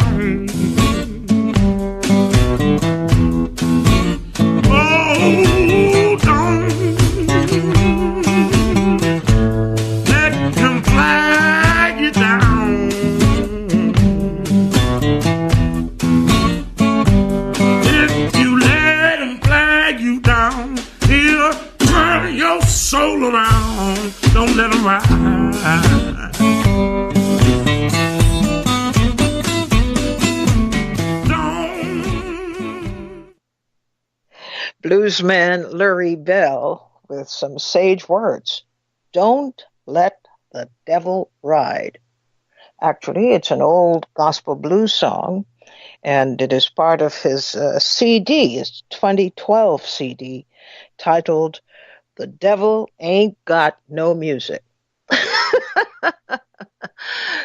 down. Oh, don't let him flag you down. If you let him flag you down, he'll turn your soul around. Don't let him ride. Bluesman Lurie Bell with some sage words. Don't let the devil ride. Actually, it's an old gospel blues song, and it is part of his CD, his 2012 CD, titled The Devil Ain't Got No Music.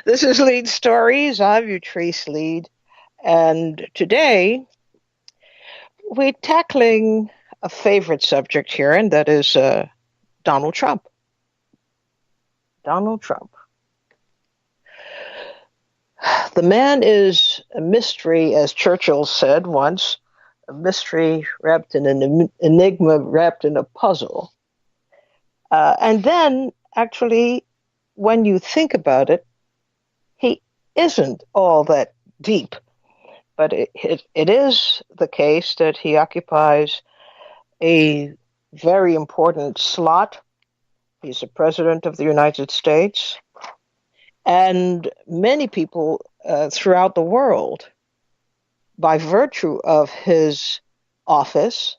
This is Leid Stories. I'm Utrice Leid, and today we're tackling a favorite subject here, and that is Donald Trump. Donald Trump. The man is a mystery, as Churchill said once, a mystery wrapped in an enigma, wrapped in a puzzle. And then, actually, when you think about it, he isn't all that deep. But it is the case that he occupies a very important slot. He's the President of the United States. And many people throughout the world, by virtue of his office,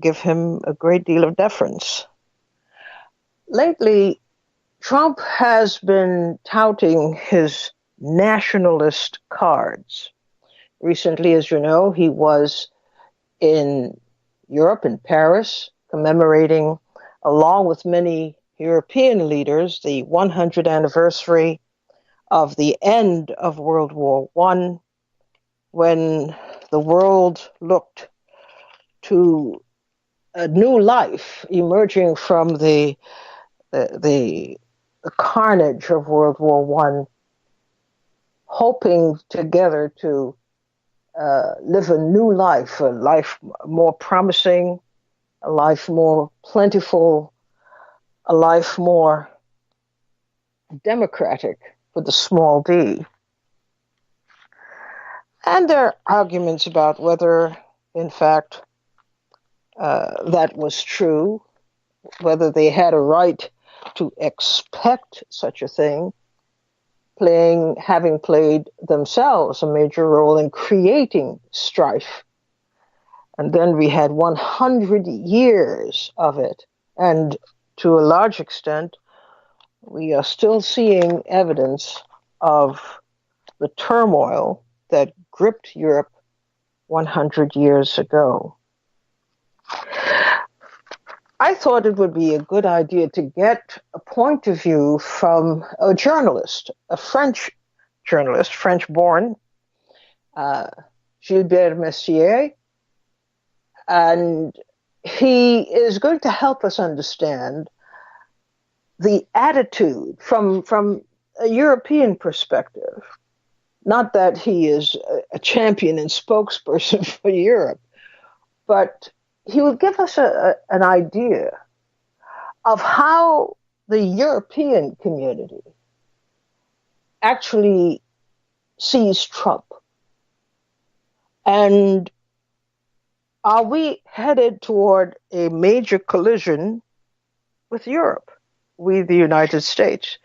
give him a great deal of deference. Lately, Trump has been touting his nationalist cards. Recently, as you know, he was in Europe, in Paris, commemorating, along with many European leaders, the 100th anniversary of the end of World War I, when the world looked to a new life emerging from the carnage of World War I, hoping together to live a new life, a life more promising, a life more plentiful, a life more democratic with a small d. And there are arguments about whether, in fact, that was true, whether they had a right to expect such a thing, having played themselves a major role in creating strife. And then we had 100 years of it. And to a large extent, we are still seeing evidence of the turmoil that gripped Europe 100 years ago. I thought it would be a good idea to get a point of view from a journalist, a French journalist, French-born, Gilbert Mercier, and he is going to help us understand the attitude from a European perspective. Not that he is a champion and spokesperson for Europe, but he will give us an idea of how the European community actually sees Trump. And are we headed toward a major collision with Europe, we the United States?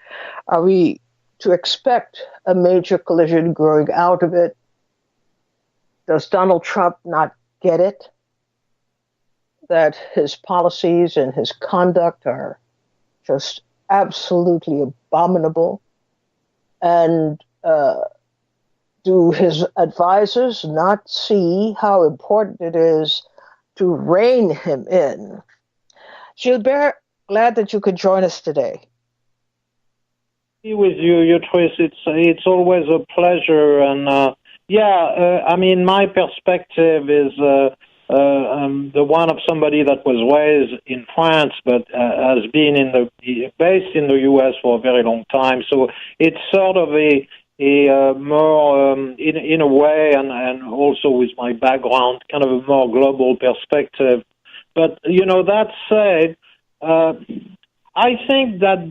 Are we to expect a major collision growing out of it? Does Donald Trump not get it? That his policies and his conduct are just absolutely abominable? And do his advisors not see how important it is to rein him in? Gilbert, glad that you could join us today. With you, Utrice. It's always a pleasure. And I mean, my perspective is the one of somebody that was raised in France, but has been based in the U.S. for a very long time. So it's sort of a more, in a way, and also with my background, kind of a more global perspective. But, that said, I think that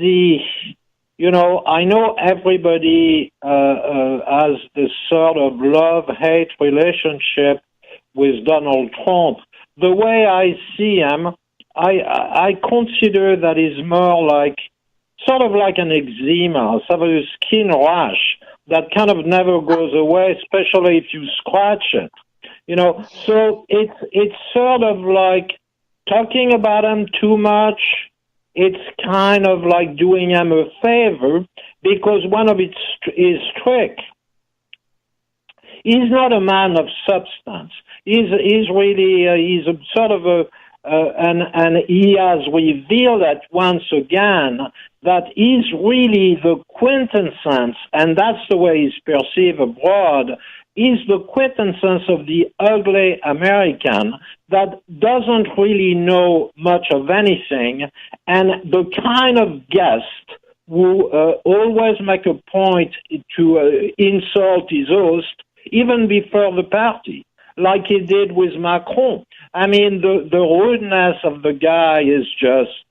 I know everybody has this sort of love-hate relationship with Donald Trump. The way I see him, I consider that he's more like, sort of like an eczema, sort of a skin rash that kind of never goes away, especially if you scratch it. So it's sort of like talking about him too much. It's kind of like doing him a favor, because one of his trick. He's not a man of substance. He's really he's a sort of and he has revealed that once again, that he's really the quintessence, and that's the way he's perceived abroad. He's the quintessence of the ugly American that doesn't really know much of anything, and the kind of guest who always make a point to insult his host even before the party, like he did with Macron. I mean, the rudeness of the guy is just,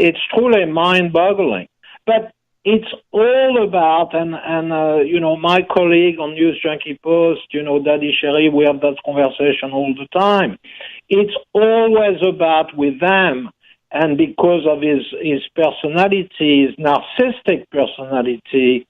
it's truly mind-boggling. But it's all about, and my colleague on News Junkie Post, Daddy Sherry, we have that conversation all the time. It's always about with them, and because of his personality, his narcissistic personality,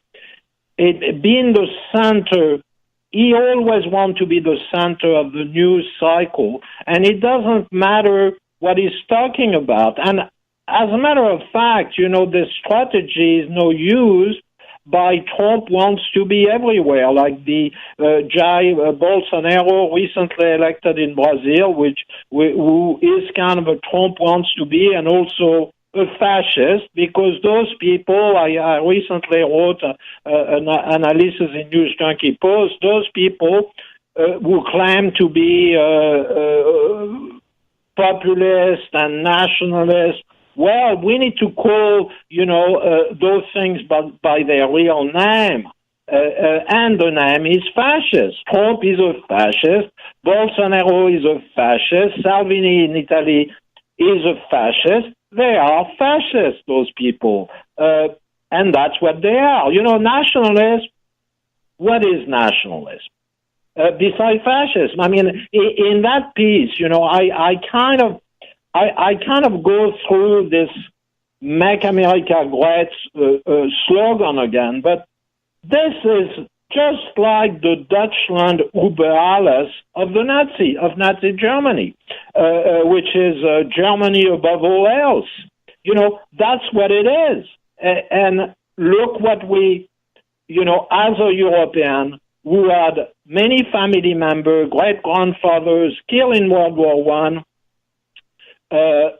it being the center, he always wants to be the center of the news cycle, and it doesn't matter what he's talking about. And as a matter of fact, this strategy is no use by Trump wants to be everywhere, like the Jair Bolsonaro, recently elected in Brazil, who is kind of a Trump wants to be, and also a fascist, because those people, I recently wrote an analysis in News Junkie Post, those people who claim to be populist and nationalist, well, we need to call, those things by their real name. And the name is fascist. Trump is a fascist. Bolsonaro is a fascist. Salvini in Italy is a fascist. They are fascists, those people. And that's what they are. Nationalism, what is nationalism? Besides fascism, I mean, in that piece, I kind of go through this "Make America Great" slogan again, but this is just like the Deutschland über alles of Nazi Germany, which is Germany above all else. That's what it is. And look what we, as a European, who had many family members, great-grandfathers killed in World War One,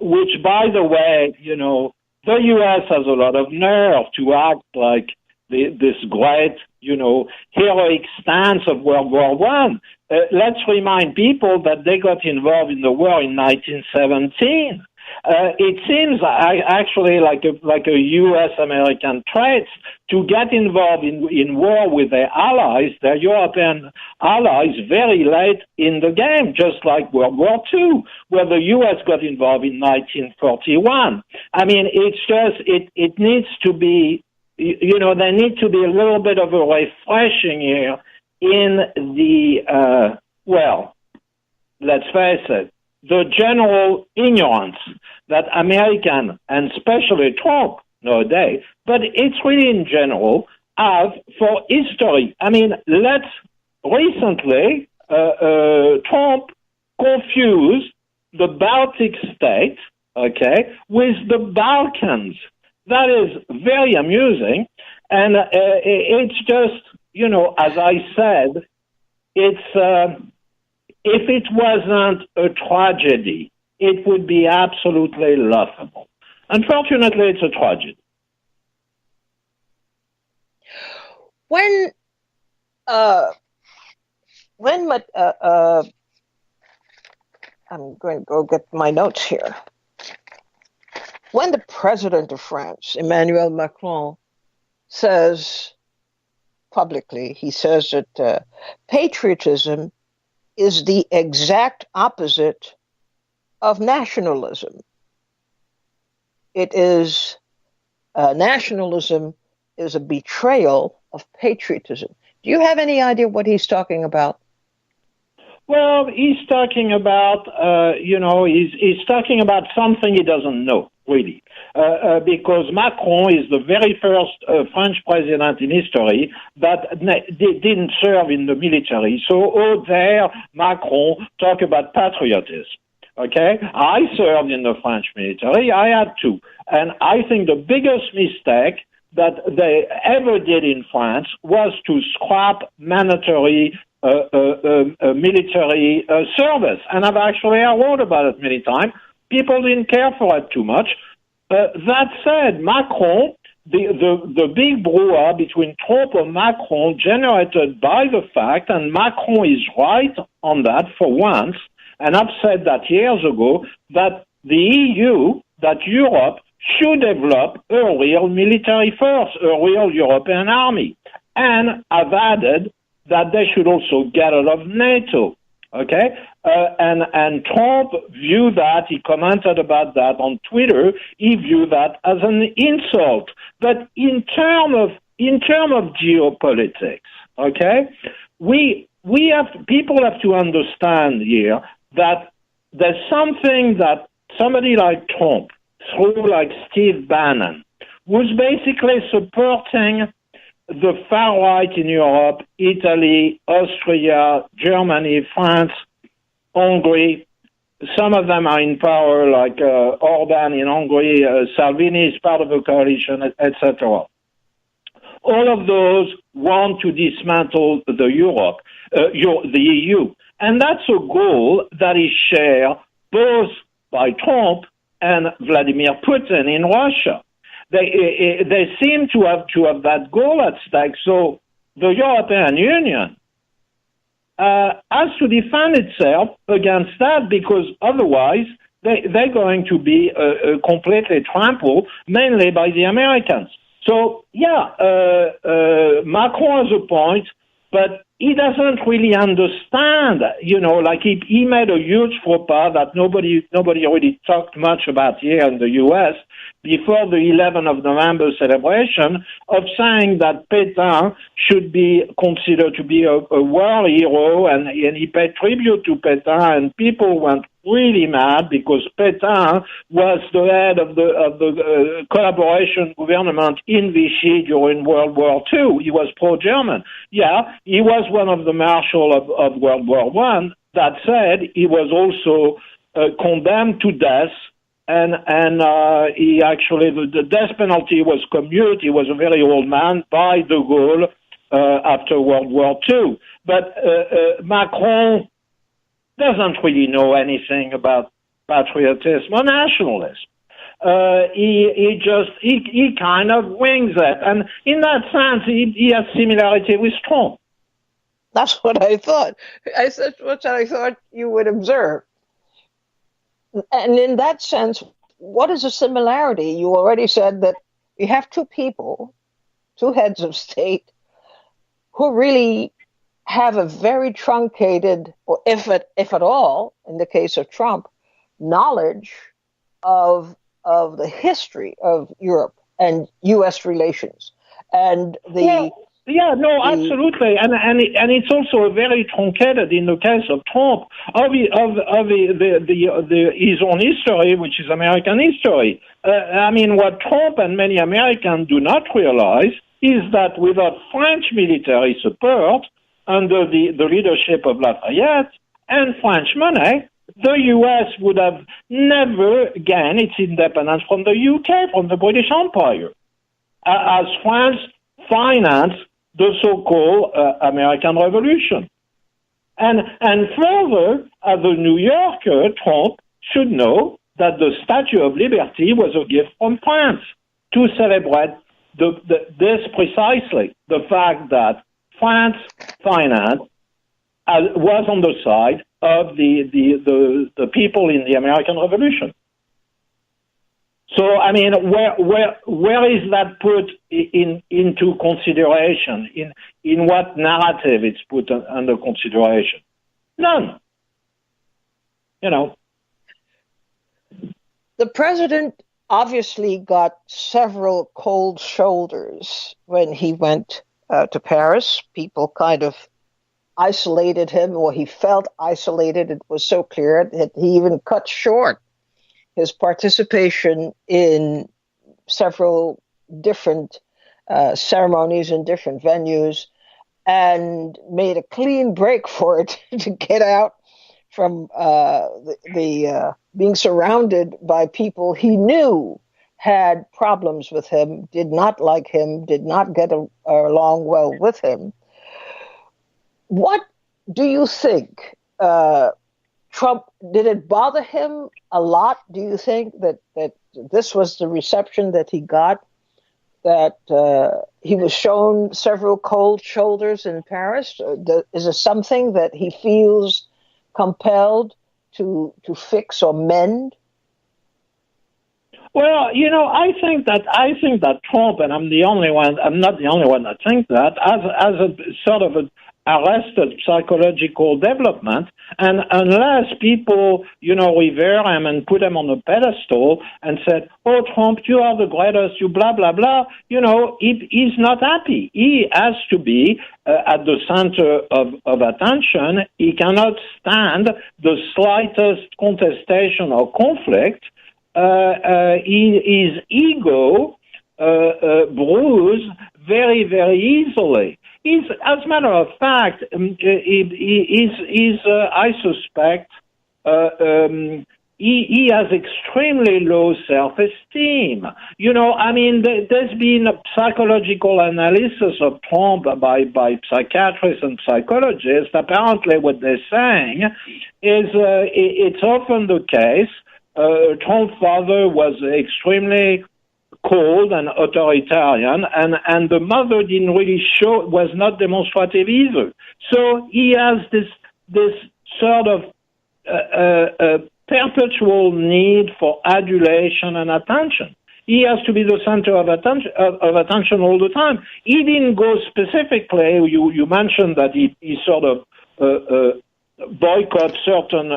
which, by the way, the U.S. has a lot of nerve to act like this great, heroic stance of World War One. Let's remind people that they got involved in the war in 1917. It seems actually like a U.S.-American trait to get involved in war with their allies, their European allies, very late in the game, just like World War II, where the U.S. got involved in 1941. I mean, it's just, it needs to be, there need to be a little bit of a refreshing here in the, let's face it, the general ignorance that American, and especially Trump nowadays, but it's really in general, have for history. I mean, recently, Trump confused the Baltic states, with the Balkans. That is very amusing, and it's just, as I said, it's... if it wasn't a tragedy, it would be absolutely laughable. Unfortunately, it's a tragedy. When I'm going to go get my notes here. When the president of France, Emmanuel Macron, says publicly, he says that patriotism is the exact opposite of nationalism. It is nationalism is a betrayal of patriotism. Do you have any idea what he's talking about? Well, he's talking about, he's talking about something he doesn't know, really. Because Macron is the very first French president in history that didn't serve in the military. So, there, Macron talk about patriotism. Okay? I served in the French military. I had to. And I think the biggest mistake that they ever did in France was to scrap mandatory military service. And I've actually wrote about it many times. People didn't care for it too much. That said, Macron, the big brouhaha between Trump and Macron generated by the fact, and Macron is right on that for once, and I've said that years ago, that the EU, that Europe, should develop a real military force, a real European army. And I've added that they should also get out of NATO. Okay? And Trump viewed that, he commented about that on Twitter, he viewed that as an insult. But in terms of geopolitics, okay, people have to understand here that there's something that somebody like Trump, through like Steve Bannon, was basically supporting the far right in Europe, Italy, Austria, Germany, France, Hungary. Some of them are in power, like Orban in Hungary, Salvini is part of a coalition, etc. All of those want to dismantle the EU. And that's a goal that is shared both by Trump and Vladimir Putin in Russia. They seem to have that goal at stake. So the European Union has to defend itself against that, because otherwise they're going to be completely trampled, mainly by the Americans. So, Macron has a point, but he doesn't really understand, like he made a huge faux pas that nobody really talked much about here in the U.S. before the 11th of November celebration, of saying that Pétain should be considered to be a war hero, and he paid tribute to Pétain, and people went really mad because Pétain was the head of the collaboration government in Vichy during World War II. He was pro-German. Yeah, he was one of the marshals of World War I. That said, he was also condemned to death, and he actually, the death penalty was commuted. He was a very old man by de Gaulle after World War II. But Macron doesn't really know anything about patriotism or nationalism. He kind of wings it, and in that sense, he has similarity with Trump. That's what I thought. That's what I thought you would observe. And in that sense, what is the similarity? You already said that you have two people, two heads of state, who really have a very truncated, or if at all, in the case of Trump, knowledge of the history of Europe and U.S. relations, and absolutely, and it's also very truncated in the case of Trump of his own history, which is American history. What Trump and many Americans do not realize is that without French military support, under the leadership of Lafayette and French money, the U.S. would have never gained its independence from the UK, from the British Empire, as France financed the so-called American Revolution. And further, as a New Yorker, Trump should know that the Statue of Liberty was a gift from France to celebrate this precisely, the fact that France finance was on the side of the people in the American Revolution. So, I mean, where is that put into consideration? In what narrative it's put under consideration? None. You know. The president obviously got several cold shoulders when he went to Paris. People kind of isolated him, or he felt isolated. It was so clear that he even cut short his participation in several different ceremonies in different venues and made a clean break for it to get out from the being surrounded by people he knew had problems with him, did not like him, did not get along well with him. What do you think? Trump, did it bother him a lot? Do you think that this was the reception that he got, that he was shown several cold shoulders in Paris? Is it something that he feels compelled to fix or mend? Well, you know, I think that Trump, and I'm not the only one that thinks that, as a sort of an arrested psychological development, and unless people, you know, revere him and put him on a pedestal and said, "Oh, Trump, you are the greatest, you blah blah blah," you know, he's not happy. He has to be at the center of attention. He cannot stand the slightest contestation or conflict. His ego bruised very, very easily. As a matter of fact, I suspect he has extremely low self-esteem. You know, I mean, there's been a psychological analysis of Trump by psychiatrists and psychologists. Apparently what they're saying is it's often the case. Trump's father was extremely cold and authoritarian, and the mother didn't really was not demonstrative either. So he has this sort of perpetual need for adulation and attention. He has to be the center of attention all the time. He didn't go specifically. You mentioned that he sort of boycott certain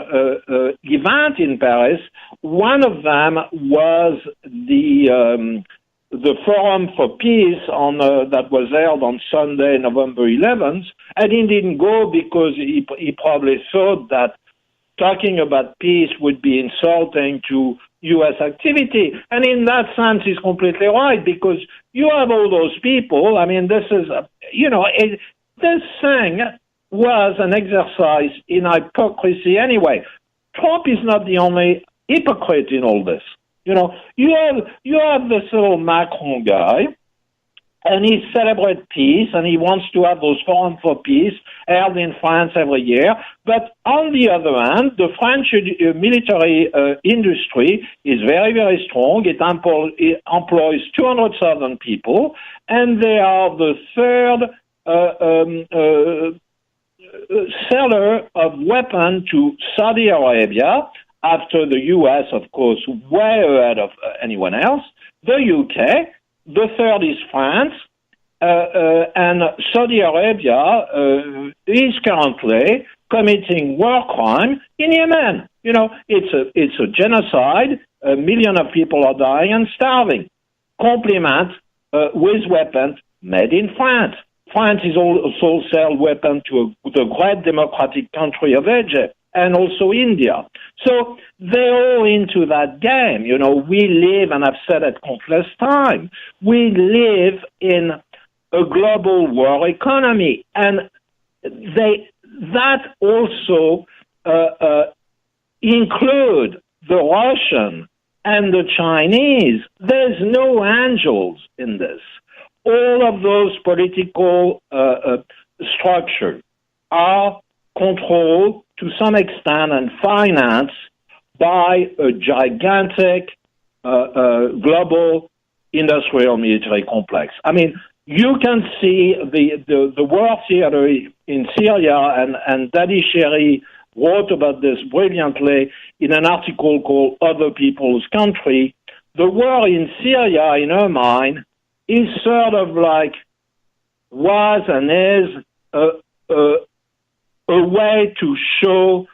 events in Paris. One of them was the Forum for Peace that was held on Sunday, November 11th, and he didn't go because he probably thought that talking about peace would be insulting to U.S. activity. And in that sense, he's completely right, because you have all those people. I mean, this is, this thing was an exercise in hypocrisy anyway. Trump is not the only hypocrite in all this. You know, you have this little Macron guy, and he celebrates peace, and he wants to have those forums for peace held in France every year. But on the other hand, the French military industry is very, very strong. It employs 200,000 people, and they are the third seller of weapons to Saudi Arabia, after the U.S., of course, way ahead of anyone else, the UK, the third is France, and Saudi Arabia is currently committing war crime in Yemen. You know, it's a genocide. 1 million of people are dying and starving. Complement with weapons made in France. France is also sell weapons to the great democratic country of Egypt and also India. So they're all into that game. You know, we live, and I've said it countless times, we live in a global war economy. And that also include the Russian and the Chinese. There's no angels in this. All of those political structures are controlled to some extent and financed by a gigantic global industrial military complex. I mean, you can see the war theater in Syria, and Daddy Sherry wrote about this brilliantly in an article called Other People's Country, the war in Syria, in her mind, is sort of like, was and is a way to show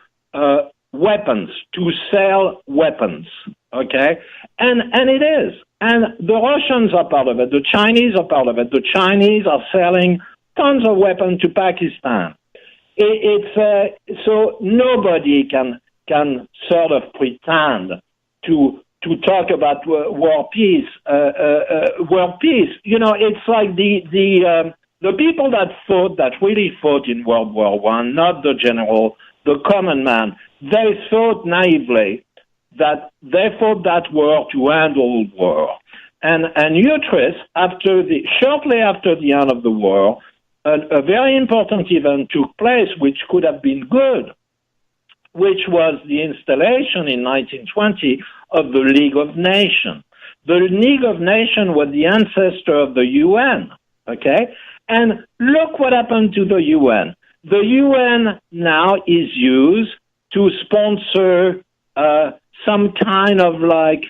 weapons, to sell weapons, okay? And it is. And the Russians are part of it. The Chinese are part of it. The Chinese are selling tons of weapons to Pakistan. So nobody can sort of pretend to talk about world peace. You know, it's like the people that really fought in World War One, not the general, the common man. They thought naively that they fought that war to end all war. And Utrecht, shortly after the end of the war, a very important event took place, which could have been good, which was the installation in 1920 of the League of Nations. The League of Nations was the ancestor of the UN, okay? And look what happened to the UN. The UN now is used to sponsor some kind of like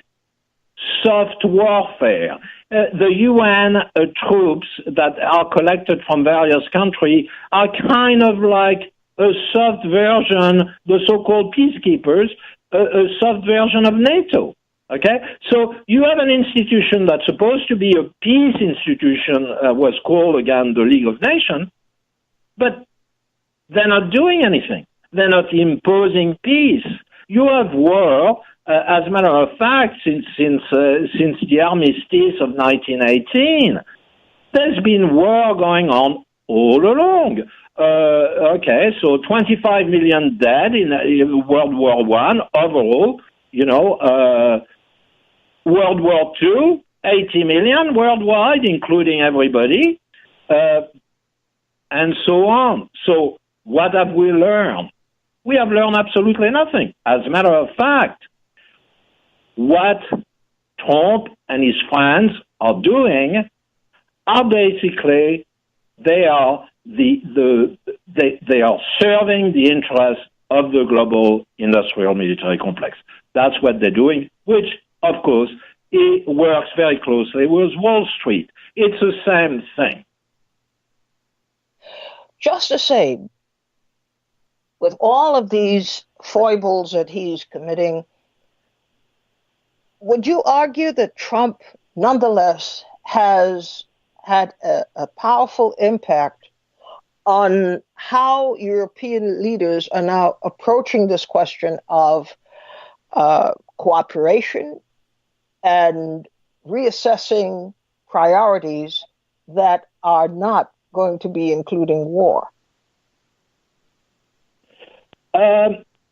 soft warfare. The UN troops that are collected from various countries are kind of like a soft version, the so-called peacekeepers, a soft version of NATO. Okay? So you have an institution that's supposed to be a peace institution, was called again the League of Nations, but they're not doing anything. They're not imposing peace. You have war. As a matter of fact, since the armistice of 1918, there's been war going on all along. Okay, so 25 million dead in World War One overall. You know, World War Two, 80 million worldwide, including everybody, and so on. So what have we learned? We have learned absolutely nothing. As a matter of fact, what Trump and his friends are doing are basically they are they are serving the interests of the global industrial military complex. That's what they're doing, which of course it works very closely with Wall Street. It's the same thing. Just to say, with all of these foibles that he's committing, would you argue that Trump nonetheless has had a powerful impact on how European leaders are now approaching this question of cooperation and reassessing priorities that are not going to be including war?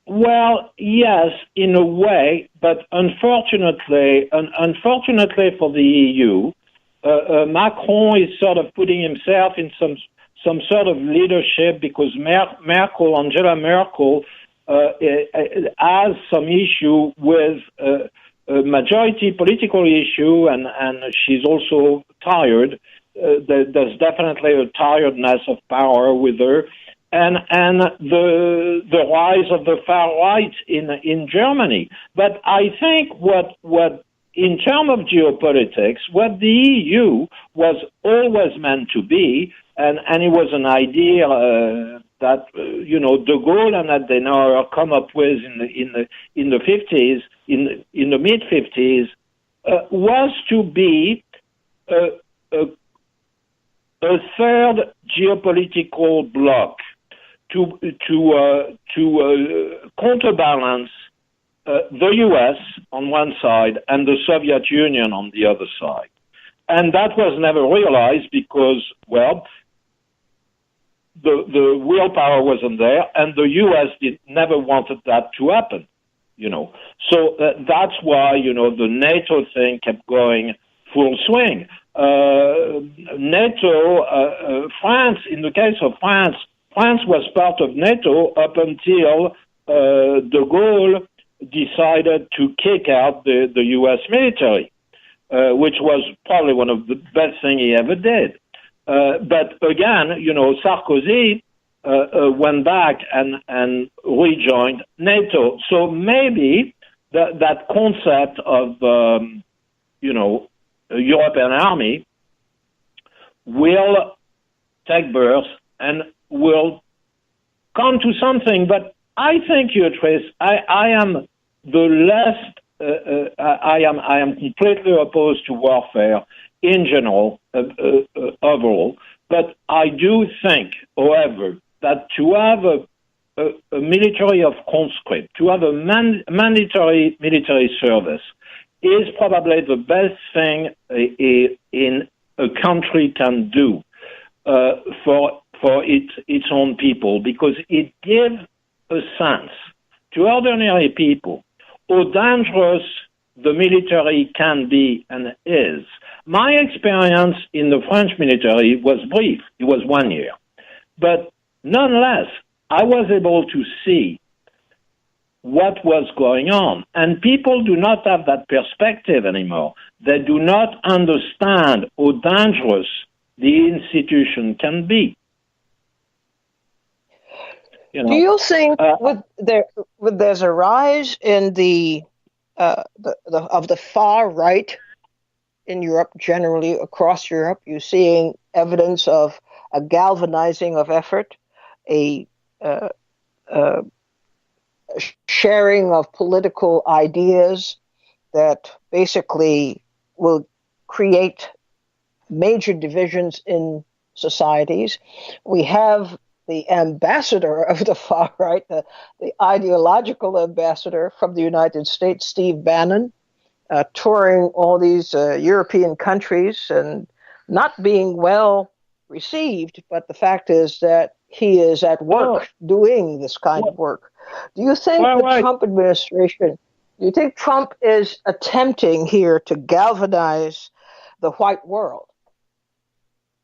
Well, yes, in a way, but unfortunately for the EU, Macron is sort of putting himself in some sort of leadership because Angela Merkel, has some issue with a majority political issue, and she's also tired. There's definitely a tiredness of power with her. And the rise of the far right in Germany. But I think what in terms of geopolitics, what the EU was always meant to be, and it was an idea that De Gaulle and Adenauer come up with in the 50s, in the mid 50s, was to be a third geopolitical bloc. To counterbalance the U.S. on one side and the Soviet Union on the other side. And that was never realized because, well, the willpower wasn't there, and the U.S. never wanted that to happen, So that's why, the NATO thing kept going full swing. NATO, France, in the case of France was part of NATO up until De Gaulle decided to kick out the U.S. military, which was probably one of the best things he ever did. But again, Sarkozy went back and rejoined NATO. So maybe that concept of European army will take birth and will come to something. But I think, Trace, I am I am completely opposed to warfare in general, overall. But I do think, however, that to have a military of conscript, to have a mandatory military service, is probably the best thing in a country can do for its own people, because it gives a sense to ordinary people how dangerous the military can be and is. My experience in the French military was brief. It was 1 year. But nonetheless, I was able to see what was going on. And people do not have that perspective anymore. They do not understand how dangerous the institution can be. Do you think there's a rise in of the far right in Europe, generally across Europe? You're seeing evidence of a galvanizing of effort, a sharing of political ideas that basically will create major divisions in societies. We have the ambassador of the far right, the ideological ambassador from the United States, Steve Bannon, touring all these European countries and not being well received. But the fact is that he is at work doing this kind of work. Do you think the Trump administration, do you think Trump is attempting here to galvanize the white world?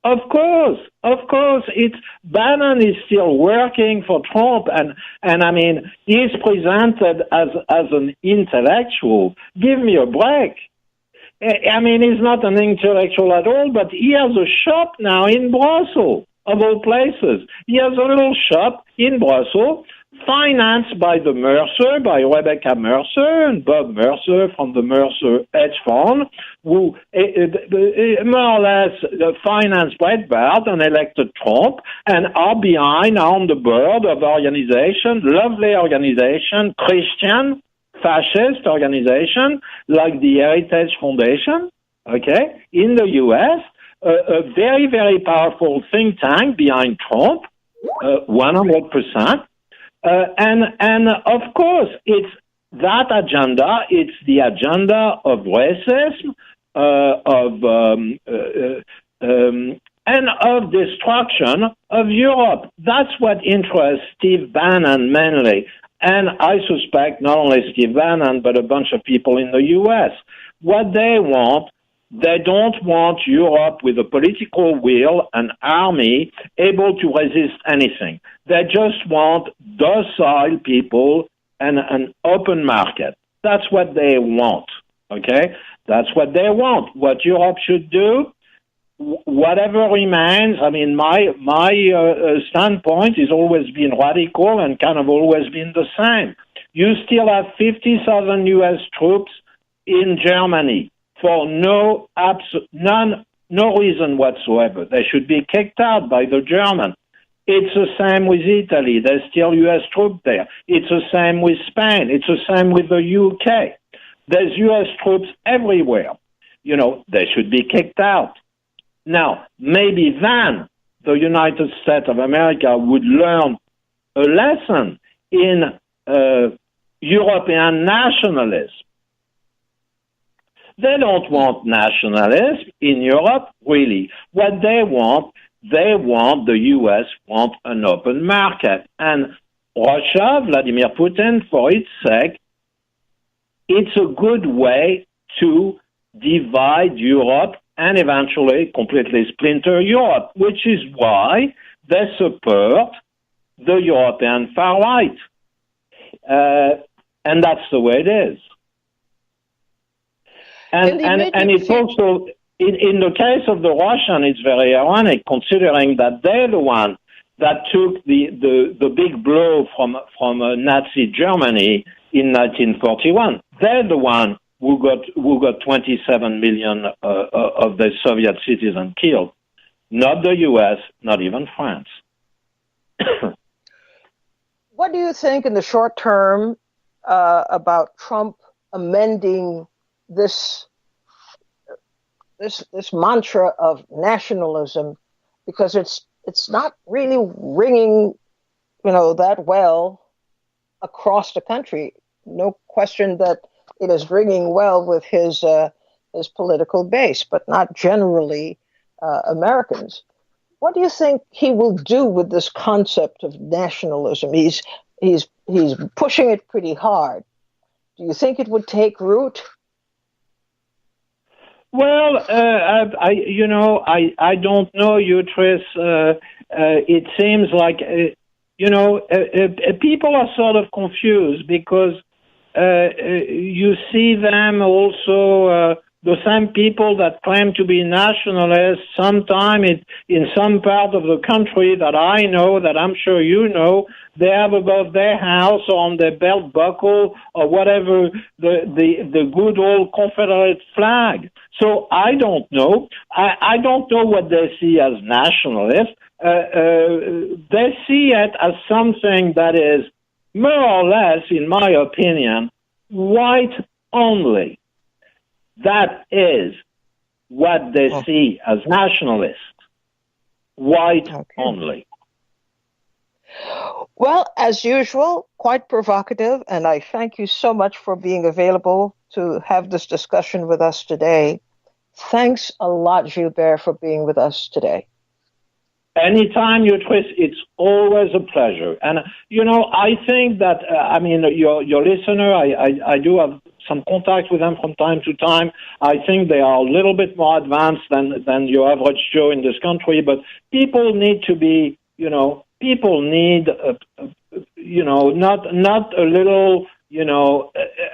Of course. It's Bannon is still working for Trump, and I mean, he's presented as an intellectual. Give me a break. I mean, he's not an intellectual at all, but he has a shop now in Brussels, of all places. He has a little shop in Brussels, financed by by Rebecca Mercer and Bob Mercer from the Mercer hedge fund, who more or less financed Breitbart and elected Trump, and are behind, on the board of lovely organization, Christian, fascist organization, like the Heritage Foundation, okay, in the U.S., a very, very powerful think tank behind Trump, 100%. And of course, it's that agenda. It's the agenda of racism, and of destruction of Europe. That's what interests Steve Bannon mainly. And I suspect not only Steve Bannon, but a bunch of people in the U.S. What they want, they don't want Europe with a political will, an army, able to resist anything. They just want docile people and an open market. That's what they want, okay? That's what they want. What Europe should do, whatever remains, I mean, my standpoint has always been radical and kind of always been the same. You still have 50,000 U.S. troops in Germany for no reason whatsoever. They should be kicked out by the Germans. It's the same with Italy. There's still U.S. troops there. It's the same with Spain. It's the same with the U.K. There's U.S. troops everywhere. They should be kicked out. Now, maybe then the United States of America would learn a lesson in European nationalism. They don't want nationalism in Europe, really. What they want, the U.S. want an open market. And Russia, Vladimir Putin, for its sake, it's a good way to divide Europe and eventually completely splinter Europe, which is why they support the European far right. And that's the way it is. And it's also, in the case of the Russian, it's very ironic, considering that they're the one that took the big blow from Nazi Germany in 1941. They're the one who got 27 million of the Soviet citizens killed. Not the U.S., not even France. What do you think in the short term about Trump amending this mantra of nationalism, because it's not really ringing, that well across the country. No question that it is ringing well with his political base, but not generally Americans. What do you think he will do with this concept of nationalism? He's pushing it pretty hard. Do you think it would take root? Well, I don't know you, Tris. It seems like, people are sort of confused because you see them also, the same people that claim to be nationalists, sometime in some part of the country that I know, that I'm sure you know, they have above their house or on their belt buckle or whatever the good old Confederate flag. So I don't know. I don't know what they see as nationalists. They see it as something that is more or less, in my opinion, white only. That is what they see as nationalists. White only. Well, as usual, quite provocative, and I thank you so much for being available to have this discussion with us today. Thanks a lot, Gilbert, for being with us today. Anytime you twist, it's always a pleasure. And, I think that, your listener, I do have some contact with them from time to time. I think they are a little bit more advanced than your average Joe in this country, but people need to be, people need, not a little,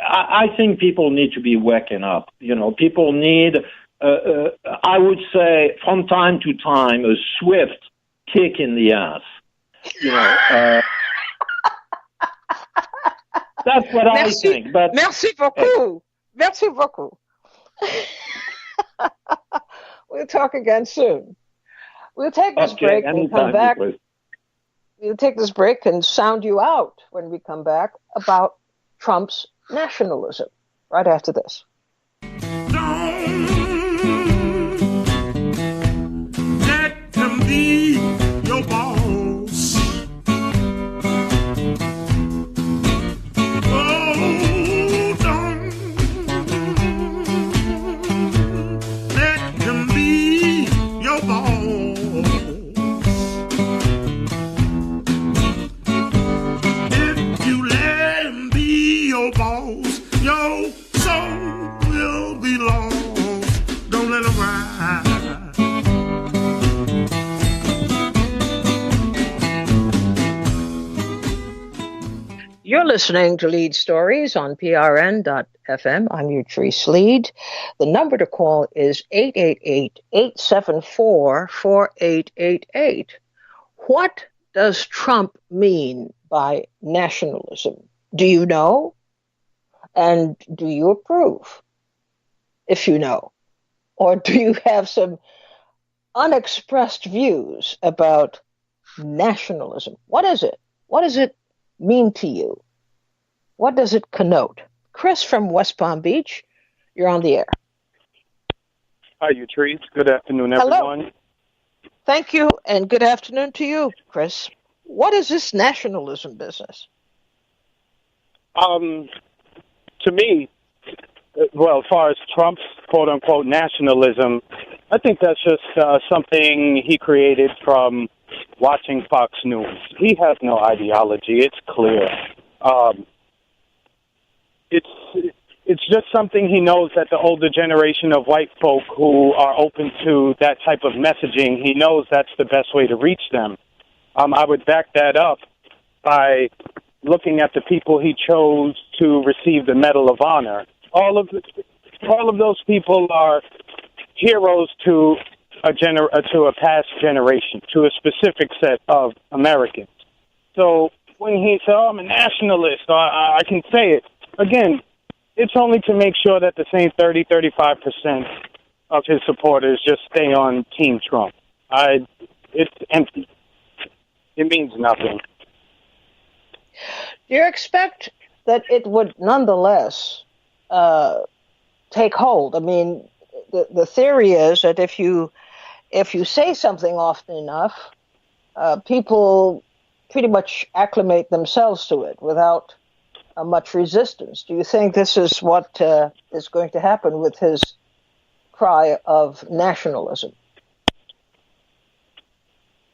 I think people need to be waking up. People need, I would say, from time to time, a swift kick in the ass. That's what I think. But merci beaucoup. Merci beaucoup. We'll talk again soon. We'll take this break and come back. We'll take this break and sound you out when we come back about Trump's nationalism right after this. Don't let them be your boss. You're listening to Leid Stories on PRN.FM. I'm your Therese Leid. The number to call is 888-874-4888. What does Trump mean by nationalism? Do you know? And do you approve? If you know. Or do you have some unexpressed views about nationalism? What is it? What does it mean to you? What does it connote? Chris from West Palm Beach, you're on the air. Hi, you Therese. Good afternoon, everyone. Hello. Thank you, and good afternoon to you, Chris. What is this nationalism business? To me, well, as far as Trump's quote-unquote nationalism, I think that's just something he created from watching Fox News. He has no ideology. It's clear. It's just something he knows that the older generation of white folk who are open to that type of messaging, he knows that's the best way to reach them. I would back that up by looking at the people he chose to receive the Medal of Honor. All of those people are heroes to a past generation, to a specific set of Americans. So when he said, "Oh, I'm a nationalist," I can say it again. it's only to make sure that the same 35% of his supporters just stay on Team Trump. It's empty. It means nothing. Do you expect that it would nonetheless take hold? I mean, the theory is that if you say something often enough, people pretty much acclimate themselves to it without much resistance. Do you think this is what is going to happen with his cry of nationalism?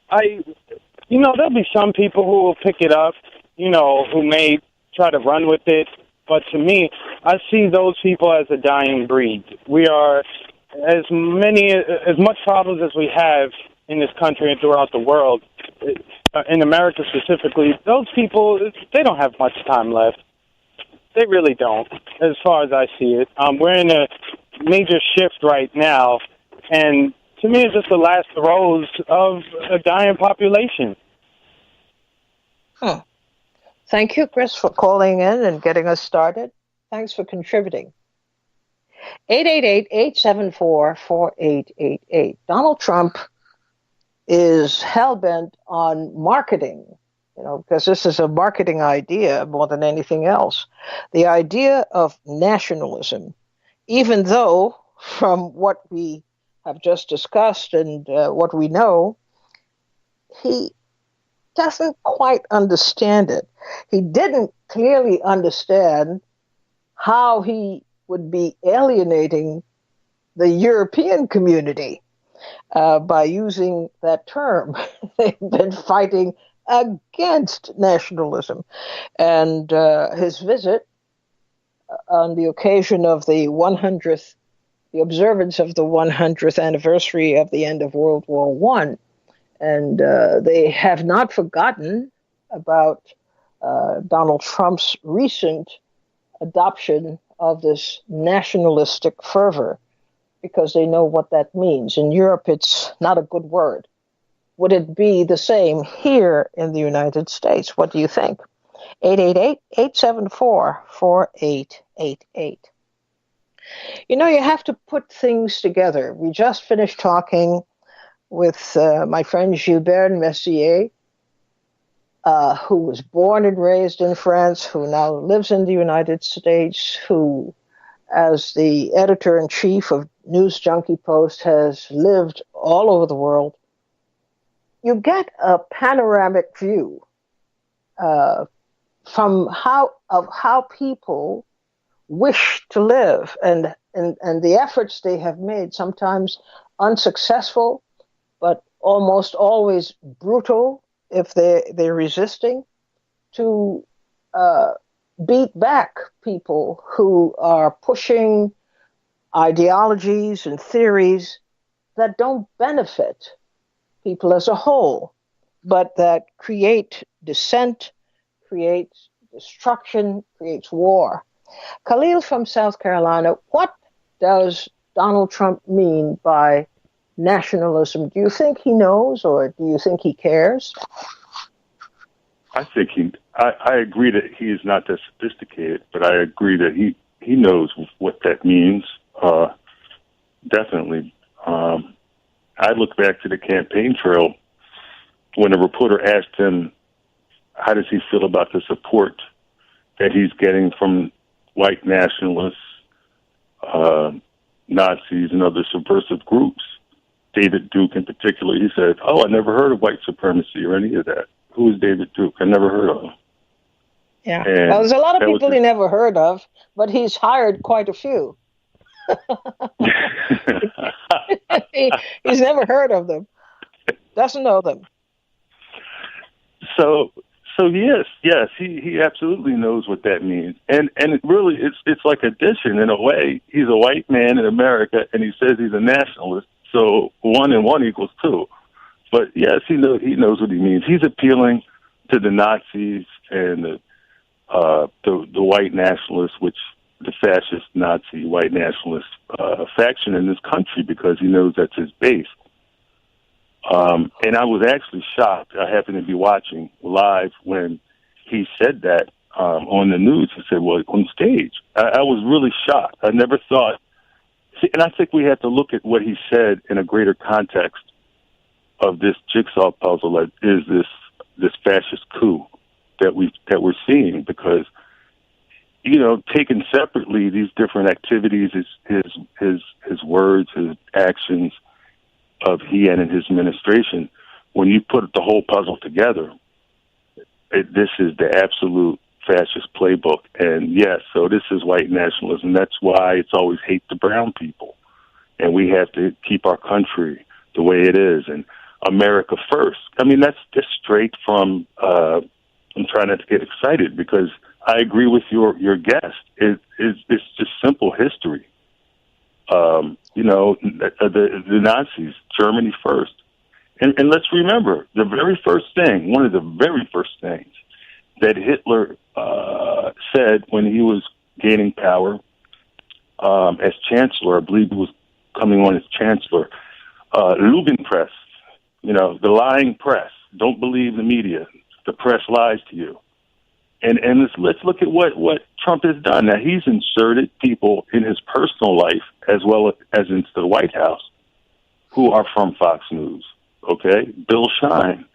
There'll be some people who will pick it up, who may try to run with it. But to me, I see those people as a dying breed. We are as much problems as we have in this country and throughout the world, in America specifically. Those people, they don't have much time left. They really don't, as far as I see it. We're in a major shift right now, and to me, it's just the last throes of a dying population. Thank you, Chris, for calling in and getting us started. Thanks for contributing. 888-874-4888. Donald Trump is hell-bent on marketing, because this is a marketing idea more than anything else. The idea of nationalism, even though from what we have just discussed and what we know, he doesn't quite understand it. He didn't clearly understand how he would be alienating the European community by using that term. They've been fighting against nationalism. And his visit on the occasion of the observance of the 100th anniversary of the end of World War I, and they have not forgotten about Donald Trump's recent adoption of this nationalistic fervor, because they know what that means. In Europe, it's not a good word. Would it be the same here in the United States? What do you think? 888-874-4888. You have to put things together. We just finished talking with my friend Gilbert Mercier, who was born and raised in France, who now lives in the United States, who, as the editor-in-chief of newsjunkiepost, has lived all over the world. You get a panoramic view from how people wish to live and the efforts they have made, sometimes unsuccessful, but almost always brutal if they're resisting, to beat back people who are pushing ideologies and theories that don't benefit people as a whole, but that create dissent, creates destruction, creates war. Khalil from South Carolina, what does Donald Trump mean by nationalism? Do you think he knows, or do you think he cares? I think I agree that he is not that sophisticated, but I agree that he knows what that means. Definitely. I look back to the campaign trail when a reporter asked him, how does he feel about the support that he's getting from white nationalists, Nazis, and other subversive groups? David Duke in particular, he said, I never heard of white supremacy or any of that. Who is David Duke? I never heard of him. Yeah, well, there's a lot of people he never heard of, but he's hired quite a few. He's never heard of them. Doesn't know them. So yes, he absolutely knows what that means, and it really it's like addition in a way. He's a white man in America, and he says he's a nationalist. So 1 and 1 equals 2. But yes, he knows what he means. He's appealing to the Nazis and the white nationalists, which the fascist Nazi white nationalist faction in this country, because he knows that's his base. And I was actually shocked. I happened to be watching live when he said that on the news. He said, well, on stage. I was really shocked. I never thought. See, and I think we have to look at what he said in a greater context of this jigsaw puzzle that is this fascist coup that we're seeing, because, you know, taken separately, these different activities, his words, his actions of he and his administration, when you put the whole puzzle together, this is the absolute fascist playbook. And yes, so this is white nationalism. That's why it's always hate the brown people. And we have to keep our country the way it is. And America first. I mean, that's just straight from, I'm trying not to get excited because I agree with your guest. It's just simple history. You know, the Nazis, Germany first. And let's remember, the very first thing, one of the very first things that Hitler said when he was gaining power as chancellor, I believe he was coming on as chancellor, Lügenpresse, you know, the lying press. Don't believe the media. The press lies to you. And let's look at what Trump has done. Now, he's inserted people in his personal life as well as into the White House who are from Fox News, okay? Bill Shine,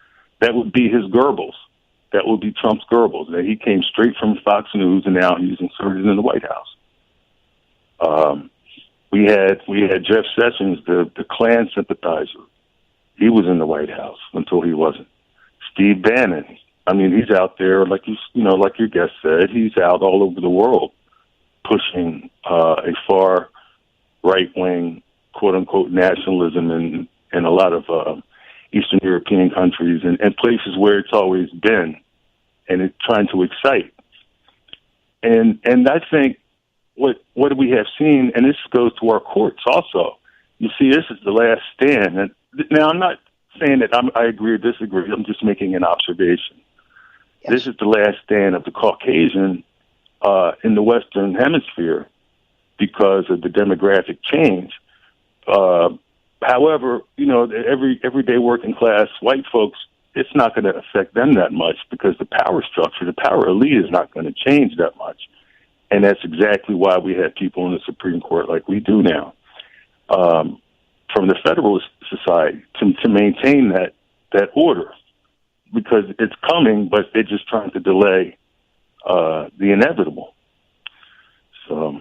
that would be his Goebbels. That would be Trump's Goebbels. That he came straight from Fox News, and now he's inserted in the White House. We had Jeff Sessions, the Klan sympathizer. He was in the White House until he wasn't. Steve Bannon. I mean, he's out there, like like your guest said, he's out all over the world pushing a far right-wing, quote-unquote, nationalism in a lot of Eastern European countries and places where it's always been, and it's trying to excite. And I think what we have seen, and this goes to our courts also, you see, this is the last stand. And now, I'm not saying that I agree or disagree. I'm just making an observation. Yes. This is the last stand of the Caucasian in the Western Hemisphere because of the demographic change. However, you know, everyday working class white folks, it's not going to affect them that much because the power structure, the power elite is not going to change that much. And that's exactly why we have people in the Supreme Court like we do now. From the Federalist Society to maintain that order, because it's coming, but they're just trying to delay the inevitable. So,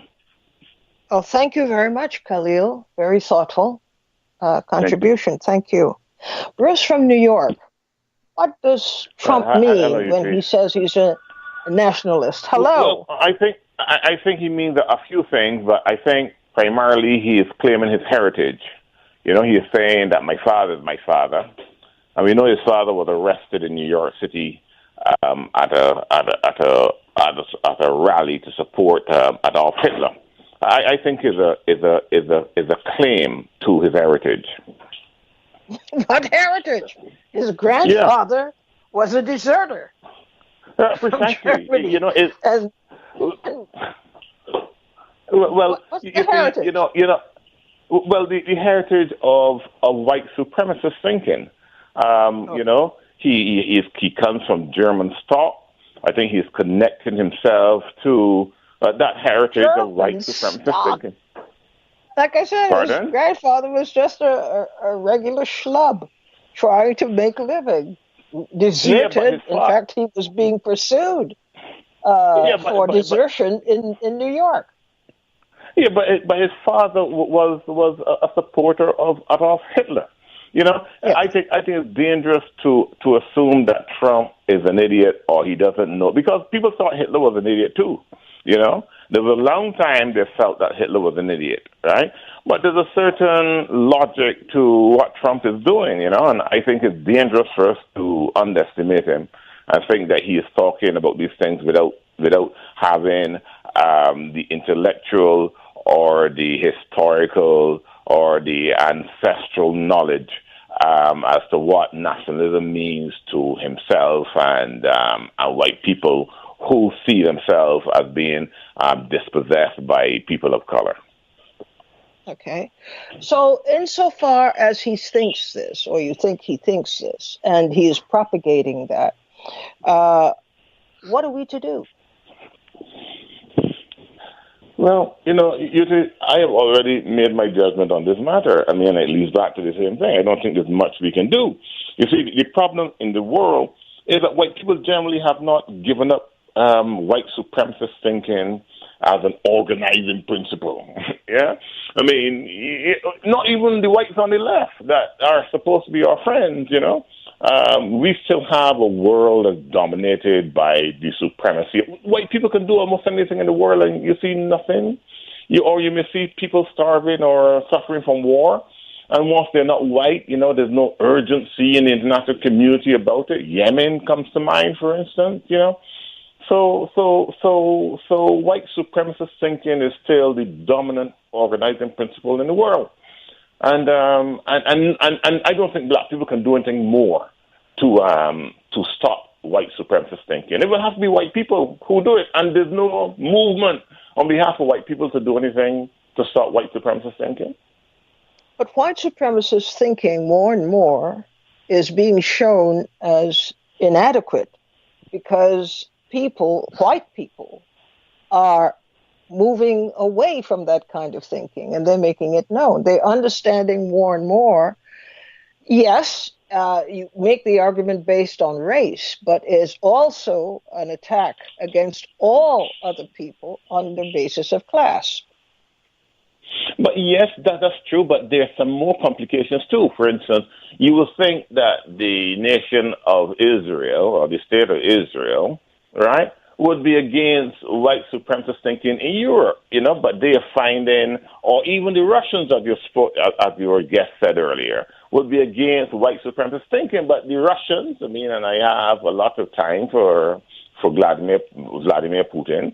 well, thank you very much, Khalil. Very thoughtful contribution. Thank you. Bruce from New York. What does Trump mean when he says he's a nationalist? Hello. Well, I think he means a few things, but I think primarily he is claiming his heritage. You know, he is saying that my father is my father. And we know his father was arrested in New York City at a rally to support Adolf Hitler. I think is a claim to his heritage. What heritage? His grandfather was a deserter. Precisely. You know, what's the heritage? The heritage of white supremacist thinking. You know, he comes from German stock. I think he's connecting himself to that heritage of white supremacist thinking. Like I said, Pardon? His grandfather was just a regular schlub trying to make a living. Deserted. In fact, he was being pursued for desertion in New York. Yeah, but his father was a supporter of Adolf Hitler. You know, I think it's dangerous to assume that Trump is an idiot or he doesn't know, because people thought Hitler was an idiot too. You know, there was a long time they felt that Hitler was an idiot, right? But there's a certain logic to what Trump is doing, you know, and I think it's dangerous for us to underestimate him. I think that he is talking about these things without having the intellectual or the historical or the ancestral knowledge as to what nationalism means to himself and white people who see themselves as being dispossessed by people of color. Okay. So insofar as he thinks this, or you think he thinks this, and he is propagating that, what are we to do? Well, I have already made my judgment on this matter. I mean, it leads back to the same thing. I don't think there's much we can do. You see, the problem in the world is that white people generally have not given up white supremacist thinking as an organizing principle. Yeah? I mean, not even the whites on the left that are supposed to be our friends, we still have a world that's dominated by the supremacy. White people can do almost anything in the world and you see nothing. You may see people starving or suffering from war. And once they're not white, there's no urgency in the international community about it. Yemen comes to mind, for instance, So white supremacist thinking is still the dominant organizing principle in the world. And I don't think black people can do anything more to stop white supremacist thinking. It will have to be white people who do it, and there's no movement on behalf of white people to do anything to stop white supremacist thinking. But white supremacist thinking more and more is being shown as inadequate because white people, are moving away from that kind of thinking, and they're making it known. They're understanding more and more. Yes, you make the argument based on race, but is also an attack against all other people on the basis of class. But yes, that's true, but there's some more complications too. For instance, you will think that the nation of Israel, or the state of Israel, right, would be against white supremacist thinking in Europe, but they are finding, or even the Russians, as your guest said earlier, would be against white supremacist thinking, but the Russians, and I have a lot of time for Vladimir Putin,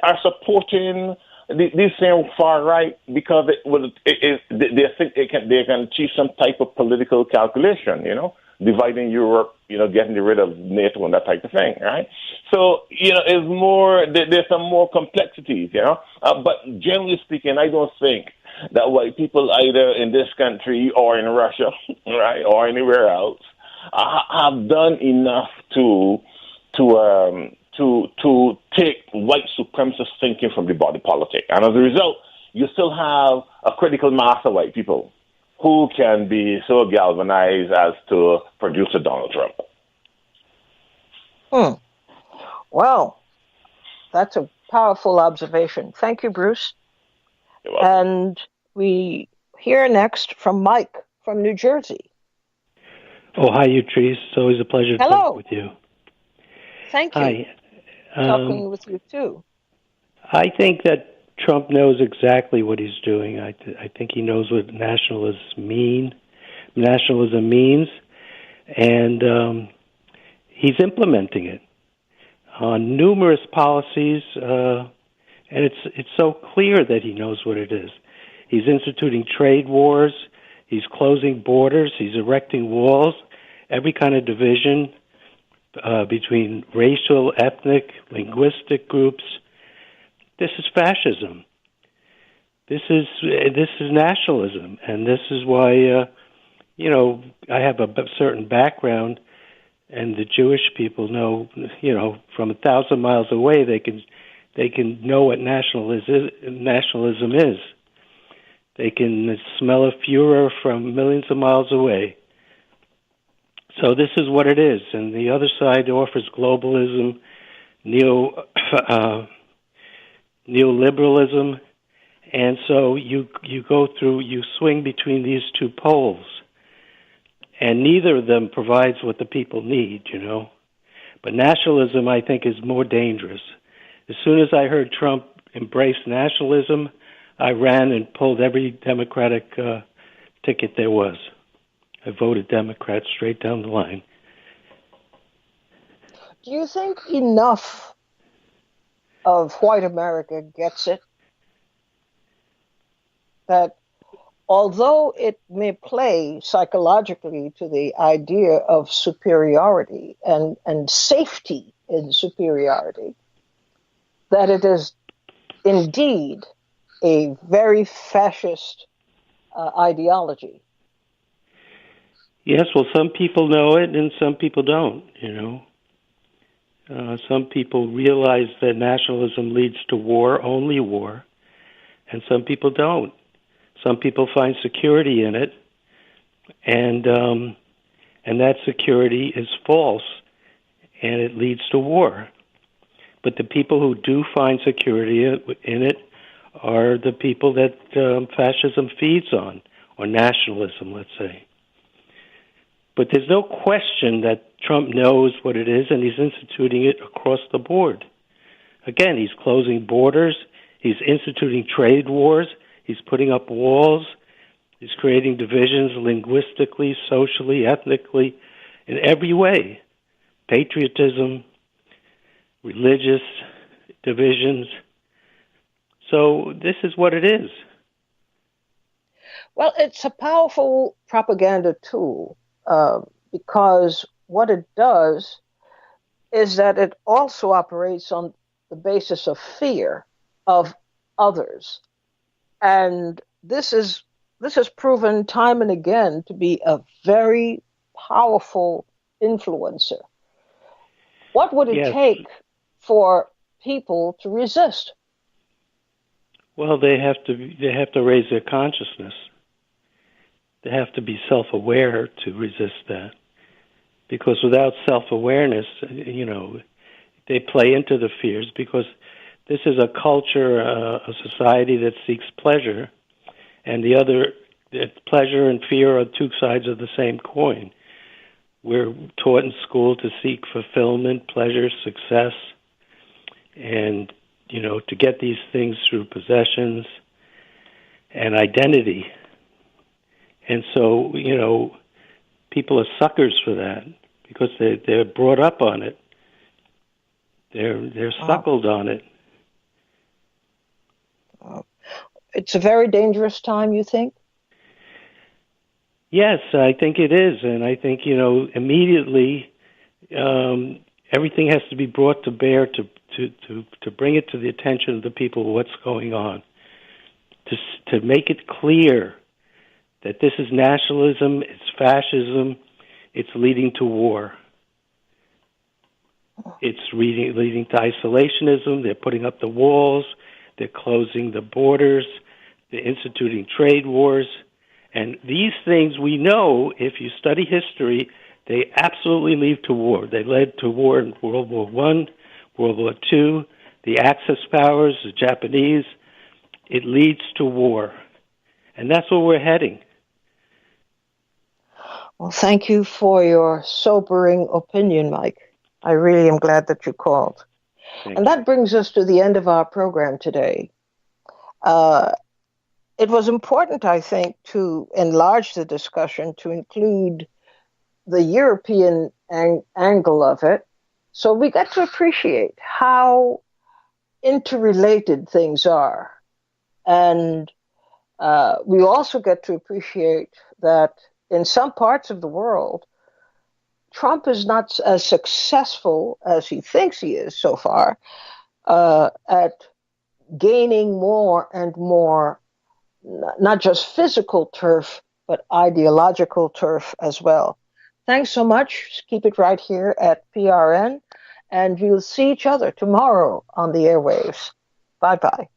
are supporting these same far right because they think they can achieve some type of political calculation, dividing Europe, getting rid of NATO and that type of thing, right? So, it's more, there's some more complexities, but generally speaking, I don't think that white people either in this country or in Russia, right, or anywhere else, have done enough to take white supremacist thinking from the body politic. And as a result, you still have a critical mass of white people who can be so galvanized as to produce a Donald Trump. Well, that's a powerful observation. Thank you, Bruce. You're welcome. And we hear next from Mike from New Jersey. Oh, hi, Utrice. It's always a pleasure to talk with you. Thank you. Hi. Talking with you, too. I think that Trump knows exactly what he's doing. I think he knows what nationalism means, and he's implementing it on numerous policies, and it's so clear that he knows what it is. He's instituting trade wars, he's closing borders, he's erecting walls, every kind of division between racial, ethnic, linguistic groups. This is fascism. This is nationalism, and this is why I have a certain background, and the Jewish people know, from 1,000 miles away, they can know what nationalism is. They can smell a Führer from millions of miles away. So this is what it is, and the other side offers globalism, neoliberalism, and so you swing between these two poles, and neither of them provides what the people need, But nationalism, I think, is more dangerous. As soon as I heard Trump embrace nationalism, I ran and pulled every Democratic ticket there was. I voted Democrat straight down the line. Do you think enough of white America gets it? That although it may play psychologically to the idea of superiority and safety in superiority, that it is indeed a very fascist ideology. Yes, well, some people know it and some people don't, Some people realize that nationalism leads to war, only war, and some people don't. Some people find security in it, and that security is false, and it leads to war. But the people who do find security in it are the people that fascism feeds on, or nationalism, let's say. But there's no question that Trump knows what it is, and he's instituting it across the board. Again, he's closing borders, he's instituting trade wars, he's putting up walls, he's creating divisions linguistically, socially, ethnically, in every way. Patriotism, religious divisions. So this is what it is. Well, it's a powerful propaganda tool because what it does is that it also operates on the basis of fear of others. And this has proven time and again to be a very powerful influencer. What would it take for people to resist? Well, they have to raise their consciousness. They have to be self-aware to resist that. Because without self-awareness, they play into the fears, because this is a culture, a society that seeks pleasure, and pleasure and fear are two sides of the same coin. We're taught in school to seek fulfillment, pleasure, success, and to get these things through possessions and identity. And so, people are suckers for that because they're brought up on it. They're suckled on it. It's a very dangerous time, you think? Yes, I think it is. And I think, immediately everything has to be brought to bear to bring it to the attention of the people what's going on, to make it clear that this is nationalism, it's fascism, it's leading to war. It's leading to isolationism. They're putting up the walls. They're closing the borders. They're instituting trade wars. And these things, we know, if you study history, they absolutely lead to war. They led to war in World War I, World War II, the Axis powers, the Japanese. It leads to war. And that's where we're heading. Well, thank you for your sobering opinion, Mike. I really am glad that you called. And that brings us to the end of our program today. It was important, I think, to enlarge the discussion to include the European angle of it, so we get to appreciate how interrelated things are. And we also get to appreciate that in some parts of the world, Trump is not as successful as he thinks he is so far at gaining more and more, not just physical turf, but ideological turf as well. Thanks so much. Keep it right here at PRN, and we'll see each other tomorrow on the airwaves. Bye-bye.